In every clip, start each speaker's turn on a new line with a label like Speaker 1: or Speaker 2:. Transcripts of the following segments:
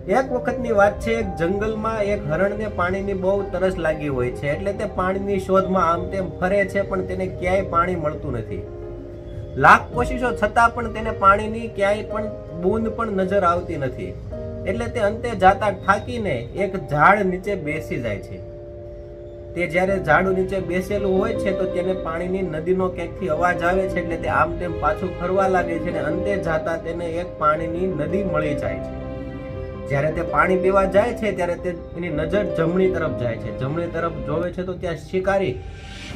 Speaker 1: એક વખતની વાત છે, એક જંગલમાં એક હરણને પાણીની બહુ તરસ લાગી હોય છે, એટલે તે પાણીની શોધમાં આમ તેમ ફરે છે, પણ તેને ક્યાંય પાણી મળતું નથી. લાખ કોશિશો છતાં પણ તેને પાણીની ક્યાંય પણ બૂંદ પણ નજર આવતી નથી. એટલે તે અંતે જાતા થાકીને એક ઝાડ નીચે બેસી જાય છે. તે જ્યારે ઝાડ નીચે બેસેલું હોય છે તો તેને પાણીની નદીનો ક્યાંકથી અવાજ આવે છે, એટલે તે આમ તેમ પાછું ફરવા લાગે છે અને અંતે જાતા તેને એક પાણીની નદી મળી જાય છે. જ્યારે તે પાણી પીવા જાય છે ત્યારે એની નજર જમણી તરફ જાય છે. જમણી તરફ જોવે છે તો ત્યાં શિકારી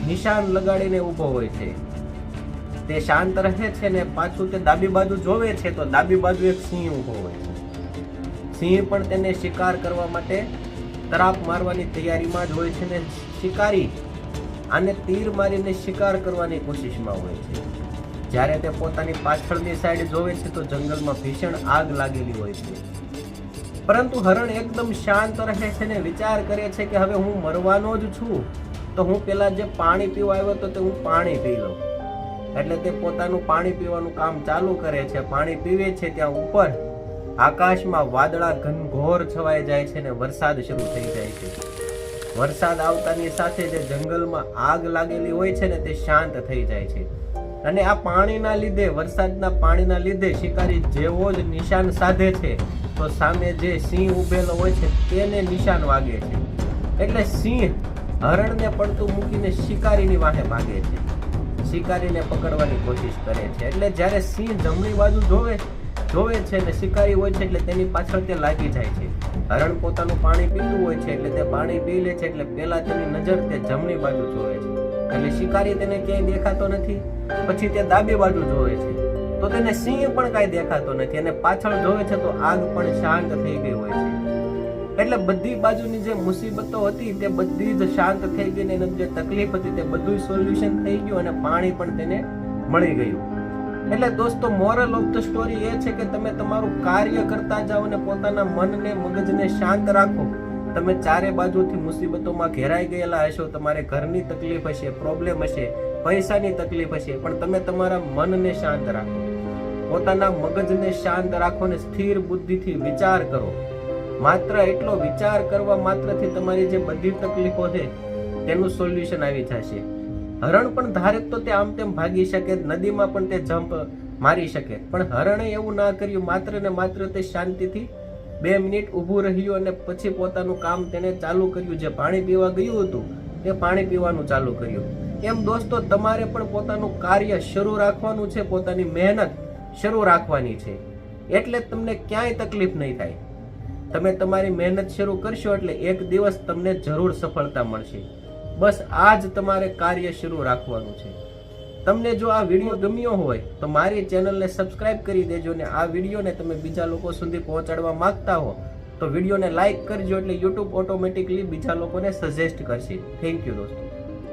Speaker 1: નિશાન લગાડીને ઊભો હોય છે. તે શાંત રહે છે ને પાછું તે ડાબી બાજુ જોવે છે તો ડાબી બાજુ એક સિંહ ઊભો હોય છે. સિંહ પણ તેને શિકાર કરવા માટે તરાપ મારવાની તૈયારીમાં જ હોય છે ને શિકારી આને તીર મારીને શિકાર કરવાની કોશિશમાં હોય છે. જ્યારે તે પોતાની પાછળની સાઈડ જોવે છે તો જંગલમાં ભીષણ આગ લાગેલી હોય છે. પરંતુ હરણ એકદમ શાંત રહે છે ને વિચાર કરે છે કે હવે હું મરવાનો જ છું, તો હું પેલા જે પાણી પીવા આવ્યો તો તે હું પાણી પી લઉં. એટલે તે પોતાનું પાણી પીવાનું કામ ચાલુ કરે છે. પાણી પીવે છે ત્યાં ઉપર આકાશમાં વાદળા ઘનઘોર છવાઈ જાય છે ને વરસાદ શરૂ થઈ જાય છે. વરસાદ આવતાની સાથે જે જંગલમાં આગ લાગેલી હોય છે ને તે શાંત થઈ જાય છે. અને આ પાણીના લીધે, વરસાદના પાણીના લીધે શિકારી જેવો જ નિશાન સાધે છે તો સામે જે સિંહ ઉભેલો હોય છે તેને નિશાન વાગે છે. એટલે સિંહ હરણને પડતું મૂકીને શિકારીની વાહે ભાગે છે. શિકારીને પકડવાની કોશિશ કરે છે. એટલે જ્યારે સિંહ જમણી બાજુ જોવે છે ને શિકારી હોય છે એટલે તેની પાછળ તે લાગી જાય છે. હરણ પોતાનું પાણી પીતું હોય છે એટલે તે પાણી પી લે છે. એટલે પેલા તેની નજર તે જમણી બાજુ જોવે છે એટલે શિકારી તેને ક્યાંય દેખાતો નથી. પછી તે ડાબી બાજુ જોવે છે તો તેને સિંહ પણ કાંઈ દેખાતો નથી. અને પાછળ જોવે છે તો આગ પણ શાંત થઈ ગઈ હોય છે. એટલે બધી બાજુની જે મુસીબતો હતી તે બધી જ શાંત થઈ ગઈ ને એની જે તકલીફ હતી તે બધું સોલ્યુશન થઈ ગયું અને પાણી પણ તેને મળી ગયું. એટલે દોસ્તો, મોરલ ઓફ ધ સ્ટોરી એ છે કે તમે તમારું કાર્ય કરતા જાઓ અને પોતાના મનને, મગજને શાંત રાખો. તમે ચારે બાજુથી મુસીબતોમાં ઘેરાઈ ગયેલા હશો, તમારે ઘરની તકલીફ હશે, પ્રોબ્લેમ હશે, પૈસાની તકલીફ હશે, પણ તમે તમારા મનને શાંત રાખો, પોતાના મગજને શાંત રાખો ને સ્થિર બુદ્ધિથી વિચાર કરો. માત્ર એટલો વિચાર કરવા માત્રથી તમારી જે બધી તકલીફો છે તેનું સોલ્યુશન આવી જશે. હરણ પણ ધારે તો તે આમ તેમ ભાગી શકે, નદીમાં પણ તે જમ્પ મારી શકે, પણ હરણે એવું ના કર્યું. માત્ર ને માત્ર તે શાંતિથી 2 મિનિટ ઊભું રહ્યું અને પછી પોતાનું કામ તેને ચાલુ કર્યું. જે પાણી પીવા ગયું હતું તે પાણી પીવાનું ચાલુ કર્યું. એમ દોસ્તો, તમારે પણ પોતાનું કાર્ય શરૂ રાખવાનું છે, પોતાની મહેનત શરૂ રાખવાની છે. એટલે તમને ક્યાંય તકલીફ નહીં થાય. તમે તમારી મહેનત શરૂ કરશો એટલે એક દિવસ તમને જરૂર સફળતા મળશે. બસ આ જ તમારે કાર્ય શરૂ રાખવાનું છે. તમને જો આ વિડીયો ગમ્યો હોય તો મારી ચેનલને સબસ્ક્રાઇબ કરી દેજો ને આ વિડીયોને તમે બીજા લોકો સુધી પહોંચાડવા માંગતા હો તો વિડીયોને લાઇક કરજો, એટલે યુટ્યુબ ઓટોમેટિકલી બીજા લોકોને સજેસ્ટ કરશે. થેન્ક યુ દોસ્તો.